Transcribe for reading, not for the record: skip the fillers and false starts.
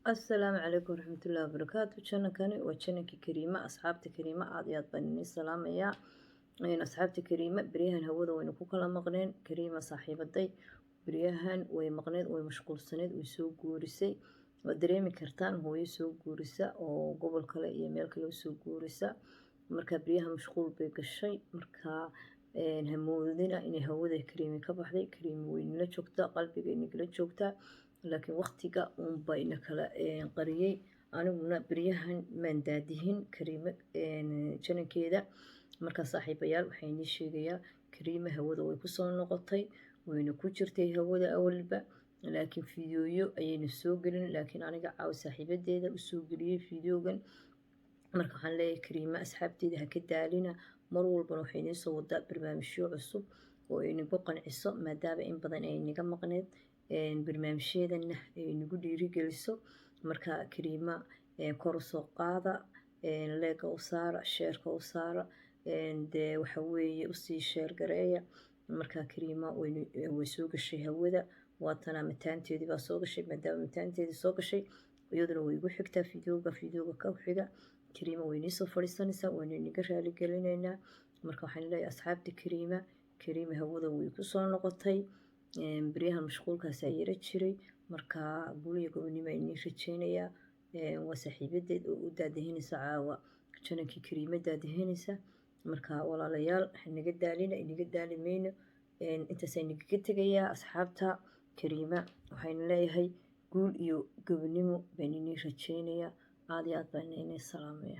السلام عليكم ورحمة الله وبركاته. كاني وشانكي كريمة أصحابتي كريمة عاديات بني سلام يا إن أصحابتي كريمة بريهن هودا وين كوكلا مغنين كريمة صاحبة دي بريهن ومغنين ومشغول سند ويسوق جورسي ودريمي كرتان هو يسوق جورسا أو قبل كلا يميل كلا يسوق جورسا مركا بريها مشغول بيك الشيء مركا همودنا إني هودا كريمة كبحدي كريمة وين لا شوكتا قلبي إني لا شوكتا laakiin waqtiga uunba ina kala qariyay aniguna beryahan maan daadihin kariime janankeeda markaa saaxiibayaal waxaa inii sheegayaa kariime hawada way kusoo noqotay wayna ku jirtay hawada awalba laakiin fiidiyooyo ayayna soo gelin laakiin aniga caawa saaxiibadeeda usoo geliyey fiidiyoogan marka waxaan leeyahay kariime asxaabteeda ha ka daalina mar walbana waxay inii soo wadaa barnaamijyo cusub oo inagu qanciso maadaama in badan ay naga maqneed barnaamijyadeena ay nagu dhiirigeliso marka kariima kor u soo qaada leega u saara sheerka u saara dee waxa weeye usii sheer gareeya marka kariima way soo gashay hawada waatana mataanteedii baa soo gashay maadaama mataanteedii soo gashay iyaduna way igu xigtaa fiidiyooga ka xiga kariima way inii soo fadhiisanaysaa wayna inaga raali gelinaynaa marka waxaan leeyahay asxaabta kariima hawada way ku soo noqotay بريها مشغول كسائر تشري مركا بولي قبني ما إني رجينيا وسحيبة ودادهين سعاوة كنا كريمة دادهين مركا ولا ليال إحنا قد علينا إني قد علي مين أنت سيني قد تجيا أصحابتها كريمة وحين لا هي قول يو قبني مو بيني رجينيا عادي أتبنيني السلامية.